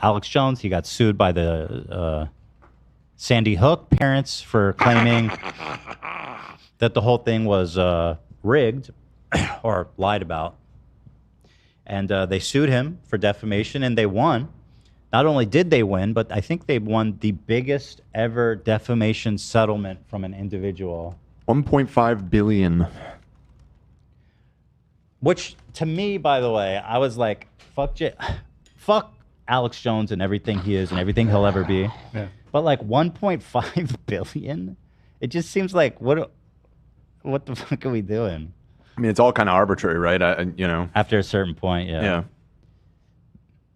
Alex Jones. He got sued by the Sandy Hook parents for claiming that the whole thing was rigged or lied about. And they sued him for defamation, and they won. Not only did they win, but I think they won the biggest ever defamation settlement from an individual. $1.5 billion. Which, to me, by the way, I was like, fuck Alex Jones and everything he is and everything he'll ever be. Yeah. But like 1.5 billion? It just seems like, what the fuck are we doing? I mean, it's all kind of arbitrary, right? After a certain point, yeah. Yeah.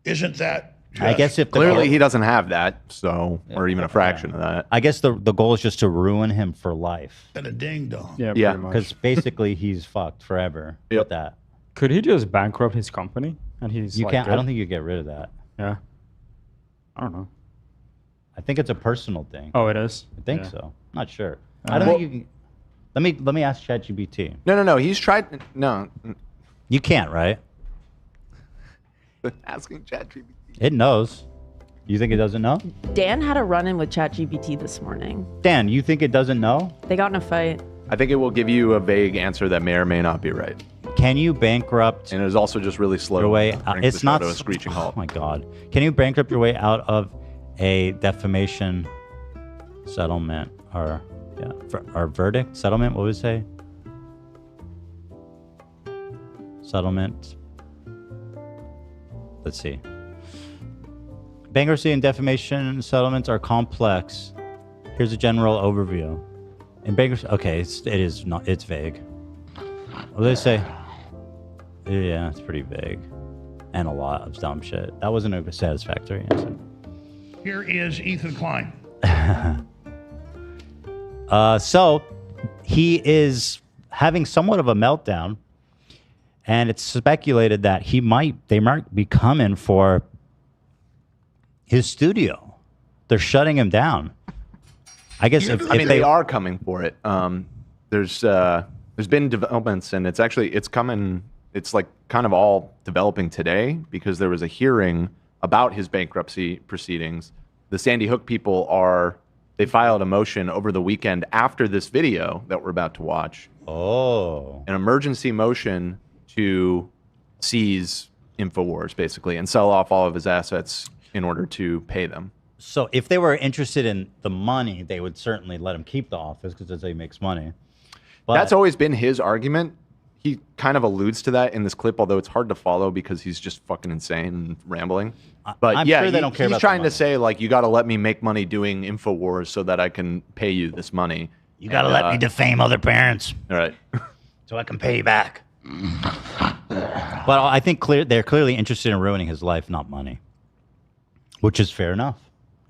Isn't that just... I guess if clearly he doesn't have that, so or even a fraction of that. I guess the goal is just to ruin him for life. And a ding dong. Yeah, Yeah. pretty much. Because basically he's fucked forever with that. Could he just bankrupt his company? And he's You like, can't. I good? don't think you get rid of that. Yeah. I don't know. I think it's a personal thing. Oh, it is? I think Yeah. so. Not sure. I don't think you can. Let me ask ChatGPT. No. He's tried. No. You can't, right? Asking ChatGPT. It knows. You think it doesn't know? Dan had a run-in with ChatGPT this morning. Dan, you think it doesn't know? They got in a fight. I think it will give you a vague answer that may or may not be right. Can you bankrupt And it is also just really slow. your way Brings out? the It's show not to a screeching halt. Oh my god. Can you bankrupt your way out of a defamation settlement or verdict? Settlement, what would it say? Settlement. Let's see. Bankruptcy and defamation settlements are complex. Here's a general overview. In bankruptcy, okay, it's vague. What do they say? Yeah, it's pretty vague. And a lot of dumb shit. That wasn't a satisfactory answer. Here is Ethan Klein. So he is having somewhat of a meltdown, and it's speculated that they might be coming for his studio. They're shutting him down. I guess if they are coming for it. There's been developments, and it's coming. It's like kind of all developing today because there was a hearing about his bankruptcy proceedings. The Sandy Hook people they filed a motion over the weekend after this video that we're about to watch. Oh. An emergency motion to seize Infowars, basically, and sell off all of his assets in order to pay them. So if they were interested in the money, they would certainly let him keep the office because he makes money. But That's always been his argument. He kind of alludes to that in this clip, although it's hard to follow because he's just fucking insane and rambling. But I'm yeah, sure they don't care he's about the trying to money. say, like, you got to let me make money doing Infowars so that I can pay you this money. You got to let me defame other parents. All right. So I can pay you back. But I think they're clearly interested in ruining his life, not money. Which is fair enough.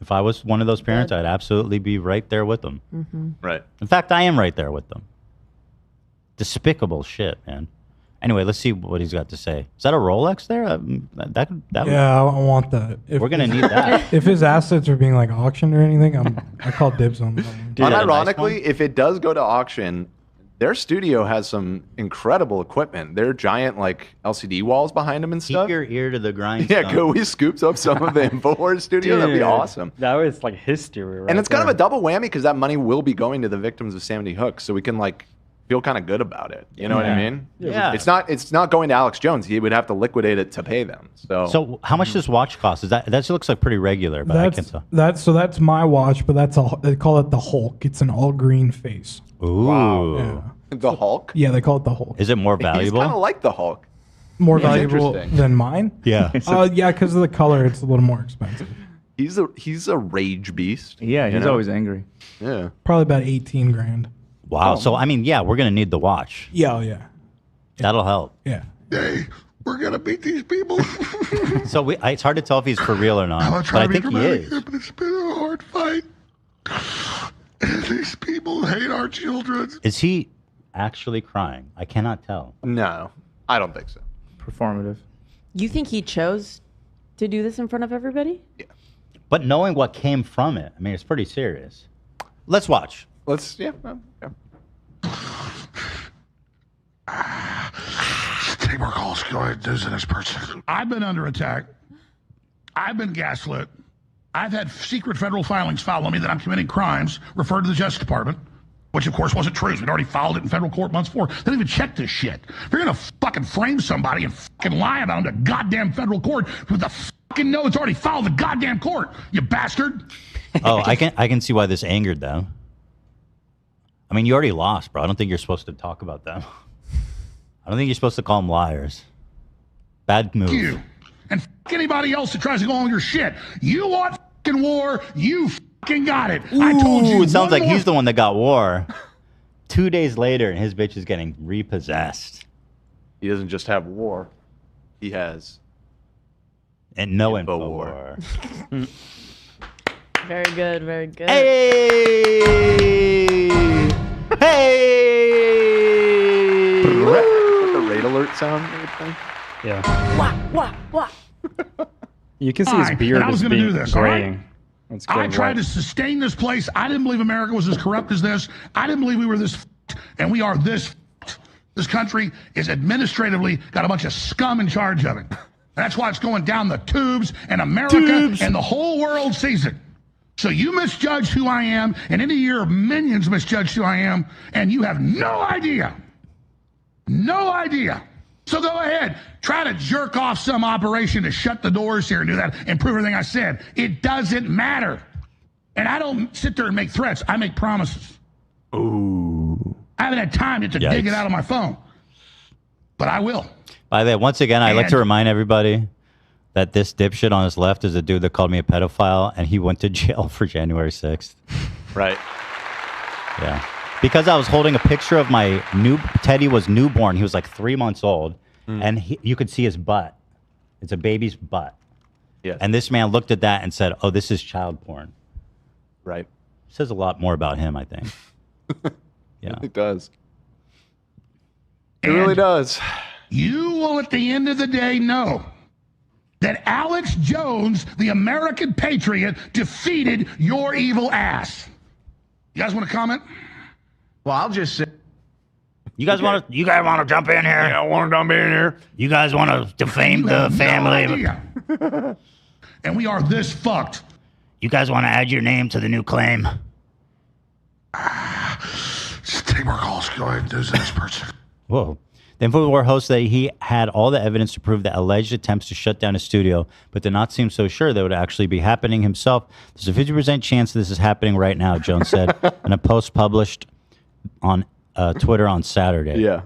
If I was one of those parents, I'd absolutely be right there with them. Mm-hmm. Right. In fact, I am right there with them. Despicable shit, man. Anyway, let's see what he's got to say. Is that a Rolex there? Yeah, I want that. We're gonna need that. If his assets are being like auctioned or anything, I call dibs on them. Unironically, if it does go to auction, their studio has some incredible equipment. They're giant, like, LCD walls behind them and stuff. Keep your ear to the grindstone. Yeah, could we scoop up some of the Infowars studio? That'd be Dude, awesome. That was like history, right? And it's kind of there. a double whammy because that money will be going to the victims of Sandy Hook, so we can, like, feel kind of good about it. You know what I mean? Yeah. It's not going to Alex Jones. He would have to liquidate it to pay them. So how much does watch cost? Is that looks like pretty regular, but I can't tell. That's my watch, but they call it the Hulk. It's an all green face. Ooh. Wow. Yeah. The Hulk? Yeah, they call it the Hulk. Is it more valuable? He's kind of like the Hulk. More That's valuable interesting. than mine? Yeah. Yeah, because of the color, it's a little more expensive. He's a rage beast. Yeah, you he's know? always angry. Yeah. Probably about 18 grand. Wow. So I mean, yeah, we're gonna need the watch. Yeah, yeah. That'll help. Yeah. Hey, we're gonna beat these people. So it's hard to tell if he's for real or not, but I think he is. But it's been a hard fight. These people hate our children. Is he actually crying? I cannot tell. No, I don't think so. Performative. You think he chose to do this in front of everybody? Yeah. But knowing what came from it, I mean, it's pretty serious. Let's watch. Yeah. Take more calls. Go ahead, do the next person. I've been under attack. I've been gaslit. I've had secret federal filings filed on me that I'm committing crimes, referred to the Justice Department, which of course wasn't true. We'd already filed it in federal court months before. They didn't even check this shit. If you're gonna fucking frame somebody and fucking lie about them to goddamn federal court with the fucking know it's already filed in the goddamn court, you bastard. Oh, I can see why this angered them. I mean, you already lost, bro. I don't think you're supposed to talk about them. I don't think you're supposed to call them liars. Bad move. You and anybody else that tries to go on your shit. You want fucking war, you fucking got it. I told you. It sounds like more- he's the one that got war. 2 days later, and his bitch is getting repossessed. He doesn't just have war. He has And no info war. war. Very good, very good. Hey! Hey! the raid alert sound. Yeah. Wah, wah. You can see All his right, beard and I was is gonna being do this, all right? graying. It's I going tried white. to sustain this place. I didn't believe America was as corrupt as this. I didn't believe we were this f***ed, and we are this f***ed. This country is administratively got a bunch of scum in charge of it. That's why it's going down the tubes, and America and the whole world sees it. So you misjudged who I am, and any of your minions misjudged who I am, and you have no idea. No idea. So go ahead, try to jerk off some operation to shut the doors here and do that and prove everything I said. It doesn't matter. And I don't sit there and make threats. I make promises. Ooh. I haven't had time yet to dig it out of my phone. But I will. By the way, once again, I'd like to And- remind everybody that this dipshit on his left is a dude that called me a pedophile, and he went to jail for January 6th. Right. Yeah. Because I was holding a picture of my Teddy was newborn. He was like 3 months old, and you could see his butt. It's a baby's butt. Yes. And this man looked at that and said, "Oh, this is child porn." Right. Says a lot more about him, I think. Yeah. It does. It And really does. You will, at the end of the day, know that Alex Jones, the American patriot, defeated your evil ass. You guys want to comment? Well, I'll just say. You guys want to jump in here? I want to dump in here. You guys want to defame You the have no family? idea. And we are this fucked. You guys want to add your name to the new claim? Just take more calls. Go ahead and do this person. Whoa. The Infowars host that he had all the evidence to prove that alleged attempts to shut down his studio, but did not seem so sure that would actually be happening himself. There's a 50% chance this is happening right now, Jones said in a post published on Twitter on Saturday. Yeah.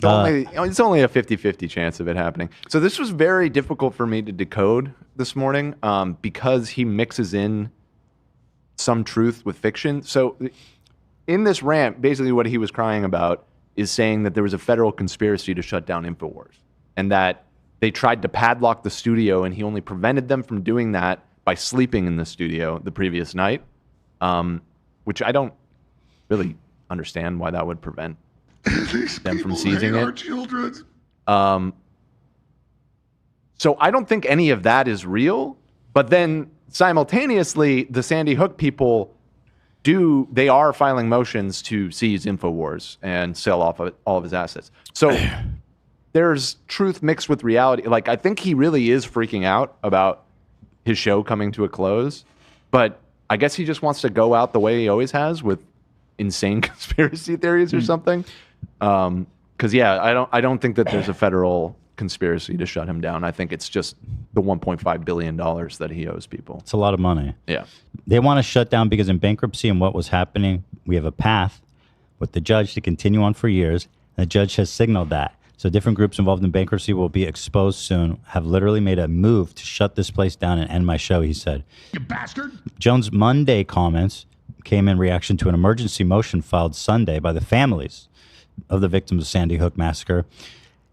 It's only a 50-50 chance of it happening. So this was very difficult for me to decode this morning because he mixes in some truth with fiction. So in this rant, basically what he was crying about is saying that there was a federal conspiracy to shut down Infowars and that they tried to padlock the studio and he only prevented them from doing that by sleeping in the studio the previous night, which I don't really understand why that would prevent These them from people seizing hate it. our children. So I don't think any of that is real. But then simultaneously, the Sandy Hook people they are filing motions to seize Infowars and sell off all of his assets. So there's truth mixed with reality. Like, I think he really is freaking out about his show coming to a close, but I guess he just wants to go out the way he always has with insane conspiracy theories or something. Because I don't think that there's a federal conspiracy to shut him down. I think it's just the $1.5 billion that he owes people. It's a lot of money. Yeah. They want to shut down because in bankruptcy and what was happening, we have a path with the judge to continue on for years. And the judge has signaled that. So different groups involved in bankruptcy will be exposed soon, have literally made a move to shut this place down and end my show, he said. You bastard. Jones' Monday comments came in reaction to an emergency motion filed Sunday by the families of the victims of Sandy Hook massacre,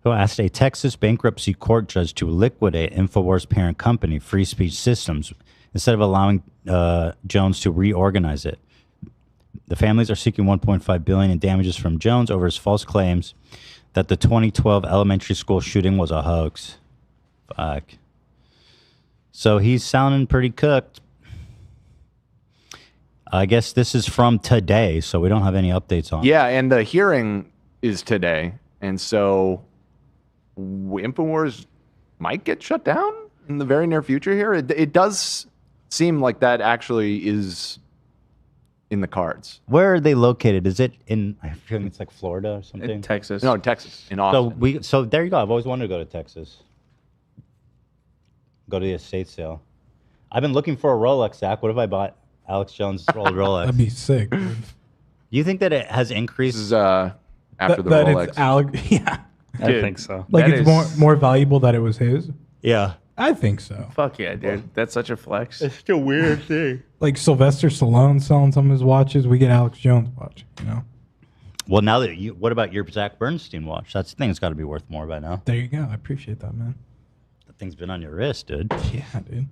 who asked a Texas bankruptcy court judge to liquidate Infowars' parent company, Free Speech Systems, instead of allowing Jones to reorganize it. The families are seeking $1.5 billion in damages from Jones over his false claims that the 2012 elementary school shooting was a hoax. Fuck. So he's sounding pretty cooked. I guess this is from today, so we don't have any updates on it. Yeah, and the hearing is today. And so Infowars might get shut down in the very near future here? It does seem like that actually is in the cards. Where are they located? Is it in? I feel like it's like Florida or something. In Texas. No, in Texas, in So Austin. so there you go. I've always wanted to go to Texas. Go to the estate sale. I've been looking for a Rolex, Zach. What if I bought Alex Jones' old Rolex? That'd be sick. Dude. Do you think that it has increased? This is after the that Rolex. it's Alex. Yeah. I Dude, think so. Like That it's is- more valuable that it was his. Yeah. I think so. Fuck yeah, dude. That's such a flex. It's a weird thing. Like Sylvester Stallone selling some of his watches, we get Alex Jones watch. You know. Well, now that you, what about your Zach Bernstein watch? That thing's got to be worth more by now. There you go. I appreciate that, man. That thing's been on your wrist, dude. Yeah, dude.